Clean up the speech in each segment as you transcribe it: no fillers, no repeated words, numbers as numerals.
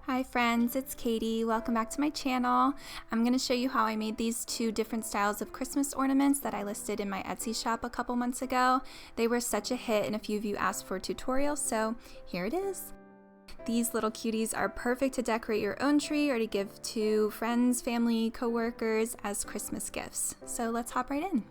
Hi friends, it's Katie. Welcome back to my channel. I'm going to show you how I made these two different styles of Christmas ornaments that I listed in my Etsy shop a couple months ago. They were such a hit and a few of you asked for a tutorial, so here it is. These little cuties are perfect to decorate your own tree or to give to friends, family, co-workers as Christmas gifts. So let's hop right in.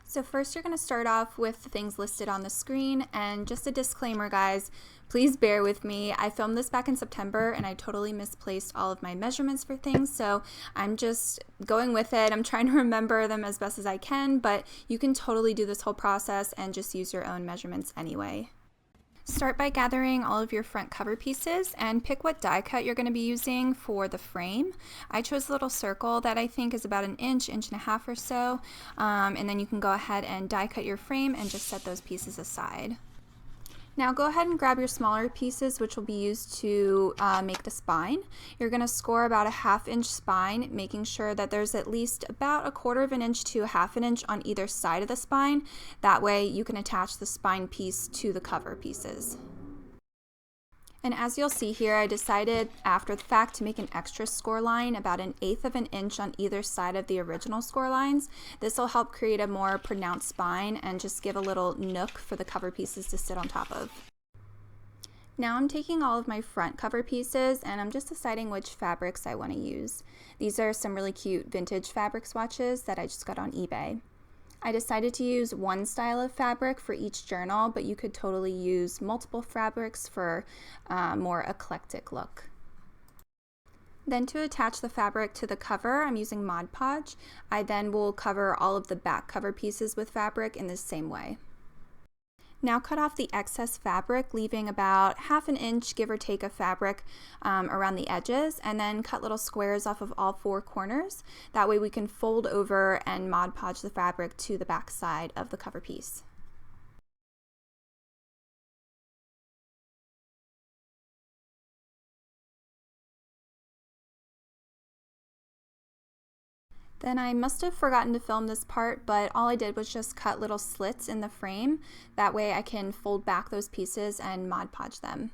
So first you're going to start off with the things listed on the screen, and just a disclaimer guys, please bear with me. I filmed this back in September and I totally misplaced all of my measurements for things, so I'm just going with it. I'm trying to remember them as best as I can, but you can totally do this whole process and just use your own measurements anyway. Start by gathering all of your front cover pieces and pick what die cut you're going to be using for the frame. I chose a little circle that I think is about an inch, inch and a half or so, and then you can go ahead and die cut your frame and just set those pieces aside. Now go ahead and grab your smaller pieces, which will be used to make the spine. You're going to score about a 1/2 inch spine, making sure that there's at least about a 1/4 inch to a 1/2 inch on either side of the spine. That way you can attach the spine piece to the cover pieces. And as you'll see here, I decided after the fact to make an extra score line about 1/8 inch on either side of the original score lines. This will help create a more pronounced spine and just give a little nook for the cover pieces to sit on top of. Now I'm taking all of my front cover pieces and I'm just deciding which fabrics I want to use. These are some really cute vintage fabric swatches that I just got on eBay. I decided to use one style of fabric for each journal, but you could totally use multiple fabrics for a more eclectic look. Then to attach the fabric to the cover, I'm using Mod Podge. I then will cover all of the back cover pieces with fabric in the same way. Now cut off the excess fabric, leaving about 1/2 inch, give or take, of fabric around the edges, and then cut little squares off of all 4 corners. That way we can fold over and Mod Podge the fabric to the back side of the cover piece. Then I must have forgotten to film this part, but all I did was just cut little slits in the frame. That way I can fold back those pieces and Mod Podge them.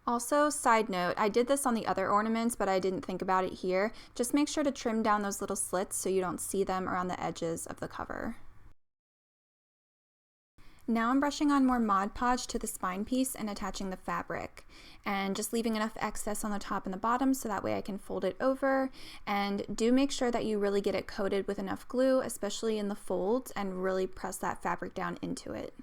Also, side note, I did this on the other ornaments, but I didn't think about it here. Just make sure to trim down those little slits so you don't see them around the edges of the cover. Now I'm brushing on more Mod Podge to the spine piece and attaching the fabric, and just leaving enough excess on the top and the bottom so that way I can fold it over. And do make sure that you really get it coated with enough glue, especially in the folds, and really press that fabric down into it.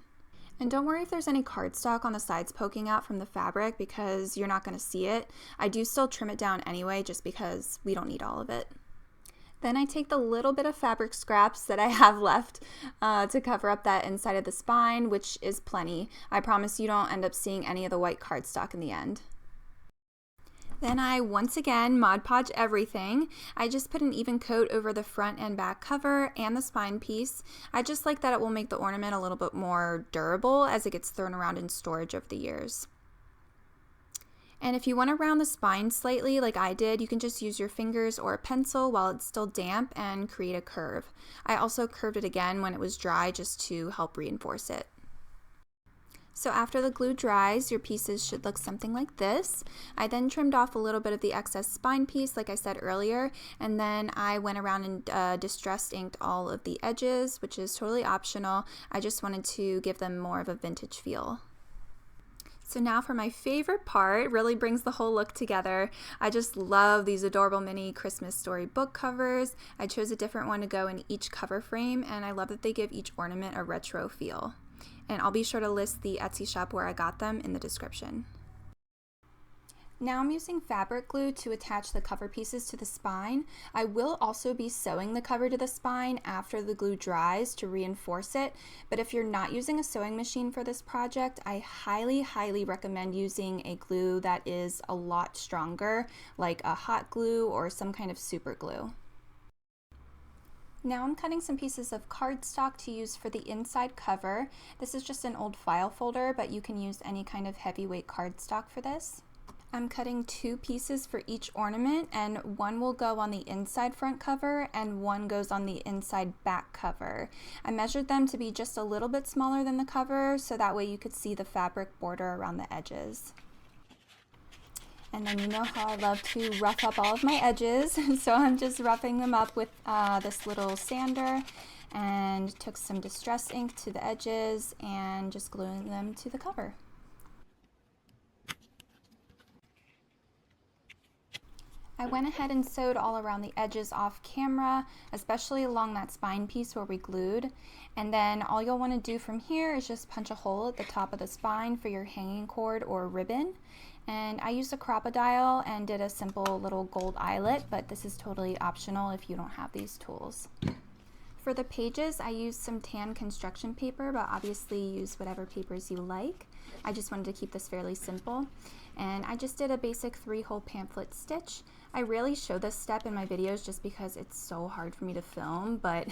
And don't worry if there's any cardstock on the sides poking out from the fabric, because you're not going to see it. I do still trim it down anyway, just because we don't need all of it. Then I take the little bit of fabric scraps that I have left to cover up that inside of the spine, which is plenty. I promise you don't end up seeing any of the white cardstock in the end. Then I once again Mod Podge everything. I just put an even coat over the front and back cover and the spine piece. I just like that it will make the ornament a little bit more durable as it gets thrown around in storage over the years. And if you want to round the spine slightly like I did, you can just use your fingers or a pencil while it's still damp and create a curve. I also curved it again when it was dry just to help reinforce it. So after the glue dries, your pieces should look something like this. I then trimmed off a little bit of the excess spine piece like I said earlier, and then I went around and distress inked all of the edges, which is totally optional. I just wanted to give them more of a vintage feel. So now for my favorite part, really brings the whole look together. I just love these adorable mini Christmas story book covers. I chose a different one to go in each cover frame, and I love that they give each ornament a retro feel. And I'll be sure to list the Etsy shop where I got them in the description. Now I'm using fabric glue to attach the cover pieces to the spine. I will also be sewing the cover to the spine after the glue dries to reinforce it, but if you're not using a sewing machine for this project, I highly recommend using a glue that is a lot stronger, like a hot glue or some kind of super glue. Now I'm cutting some pieces of cardstock to use for the inside cover. This is just an old file folder, but you can use any kind of heavyweight cardstock for this. I'm cutting 2 pieces for each ornament, and one will go on the inside front cover and one goes on the inside back cover. I measured them to be just a little bit smaller than the cover so that way you could see the fabric border around the edges. And then you know how I love to rough up all of my edges, so I'm just roughing them up with this little sander, and took some distress ink to the edges and just gluing them to the cover. I went ahead and sewed all around the edges off camera, especially along that spine piece where we glued. And then all you'll want to do from here is just punch a hole at the top of the spine for your hanging cord or ribbon. And I used a crocodile and did a simple little gold eyelet, but this is totally optional if you don't have these tools. For the pages, I used some tan construction paper, but obviously use whatever papers you like. I just wanted to keep this fairly simple. And I just did a basic 3-hole pamphlet stitch. I rarely show this step in my videos just because it's so hard for me to film, but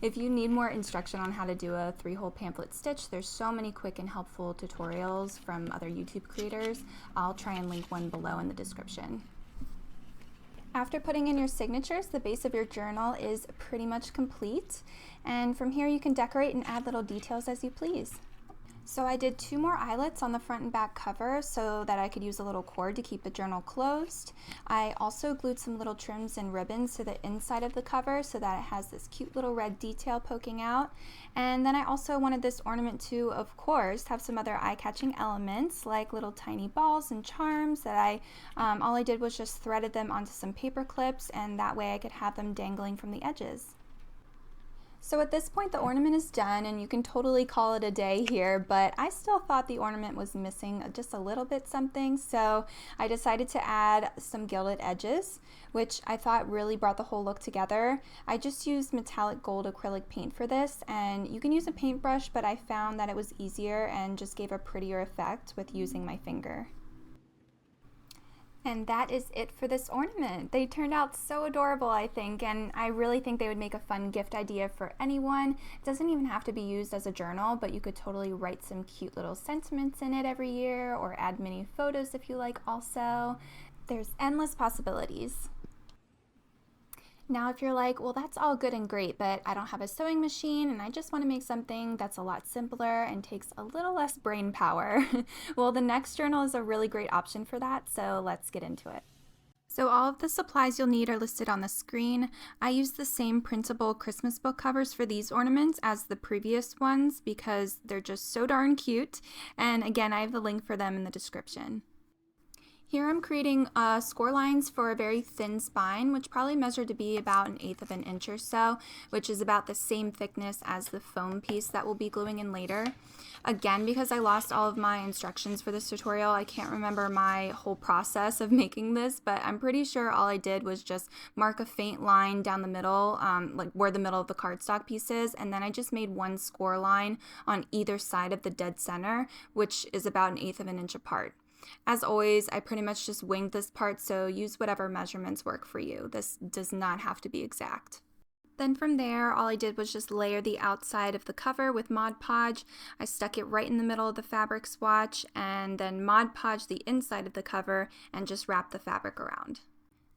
if you need more instruction on how to do a 3-hole pamphlet stitch, there's so many quick and helpful tutorials from other YouTube creators. I'll try and link one below in the description. After putting in your signatures, the base of your journal is pretty much complete, and from here you can decorate and add little details as you please. So I did 2 more eyelets on the front and back cover so that I could use a little cord to keep the journal closed. I also glued some little trims and ribbons to the inside of the cover so that it has this cute little red detail poking out. And then I also wanted this ornament to, of course, have some other eye-catching elements like little tiny balls and charms that all I did was just threaded them onto some paper clips, and that way I could have them dangling from the edges. So at this point the ornament is done and you can totally call it a day here, but I still thought the ornament was missing just a little bit something, so I decided to add some gilded edges, which I thought really brought the whole look together. I just used metallic gold acrylic paint for this, and you can use a paintbrush, but I found that it was easier and just gave a prettier effect with using my finger. And that is it for this ornament. They turned out so adorable, I think, and I really think they would make a fun gift idea for anyone. It doesn't even have to be used as a journal, but you could totally write some cute little sentiments in it every year, or add mini photos if you like also. There's endless possibilities. Now if you're like, well, that's all good and great, but I don't have a sewing machine and I just want to make something that's a lot simpler and takes a little less brain power. Well, the next journal is a really great option for that, so let's get into it. So all of the supplies you'll need are listed on the screen. I used the same printable Christmas book covers for these ornaments as the previous ones because they're just so darn cute. And again, I have the link for them in the description. Here I'm creating score lines for a very thin spine, which probably measured to be about 1/8 of an inch or so, which is about the same thickness as the foam piece that we'll be gluing in later. Again, because I lost all of my instructions for this tutorial, I can't remember my whole process of making this, but I'm pretty sure all I did was just mark a faint line down the middle, like where the middle of the cardstock piece is, and then I just made one score line on either side of the dead center, which is about 1/8 of an inch apart. As always, I pretty much just winged this part, so use whatever measurements work for you. This does not have to be exact. Then from there, all I did was just layer the outside of the cover with Mod Podge. I stuck it right in the middle of the fabric swatch, and then Mod Podge the inside of the cover and just wrap the fabric around.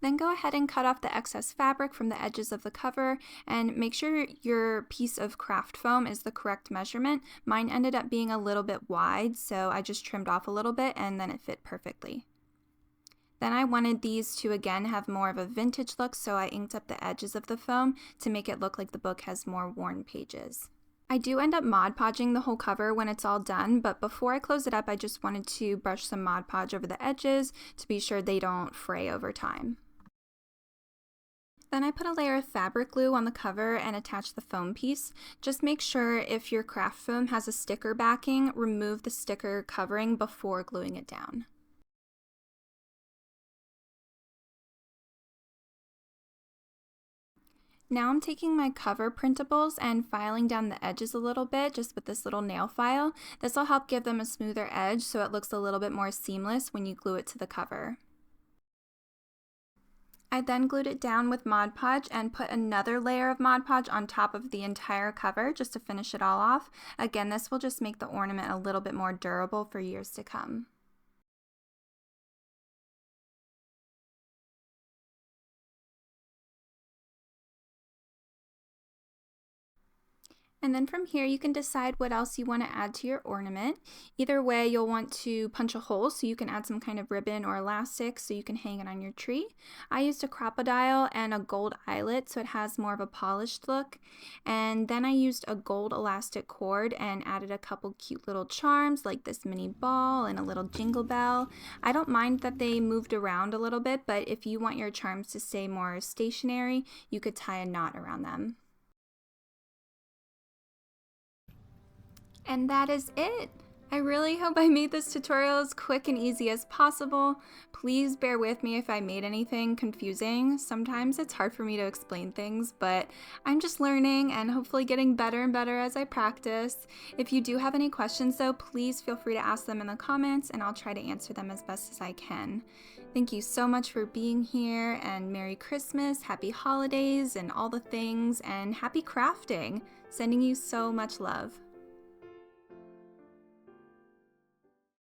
Then go ahead and cut off the excess fabric from the edges of the cover and make sure your piece of craft foam is the correct measurement. Mine ended up being a little bit wide, so I just trimmed off a little bit and then it fit perfectly. Then I wanted these to again have more of a vintage look, so I inked up the edges of the foam to make it look like the book has more worn pages. I do end up Mod Podging the whole cover when it's all done, but before I close it up I just wanted to brush some Mod Podge over the edges to be sure they don't fray over time. Then I put a layer of fabric glue on the cover and attached the foam piece. Just make sure if your craft foam has a sticker backing, remove the sticker covering before gluing it down. Now I'm taking my cover printables and filing down the edges a little bit just with this little nail file. This will help give them a smoother edge so it looks a little bit more seamless when you glue it to the cover. I then glued it down with Mod Podge and put another layer of Mod Podge on top of the entire cover just to finish it all off. Again, this will just make the ornament a little bit more durable for years to come. And then from here, you can decide what else you want to add to your ornament. Either way, you'll want to punch a hole so you can add some kind of ribbon or elastic so you can hang it on your tree. I used a crocodile and a gold eyelet so it has more of a polished look. And then I used a gold elastic cord and added a couple cute little charms like this mini ball and a little jingle bell. I don't mind that they moved around a little bit, but if you want your charms to stay more stationary, you could tie a knot around them. And that is it. I really hope I made this tutorial as quick and easy as possible. Please bear with me if I made anything confusing. Sometimes it's hard for me to explain things, but I'm just learning and hopefully getting better and better as I practice. If you do have any questions though, please feel free to ask them in the comments and I'll try to answer them as best as I can. Thank you so much for being here, and Merry Christmas, Happy Holidays, and all the things, and happy crafting. Sending you so much love.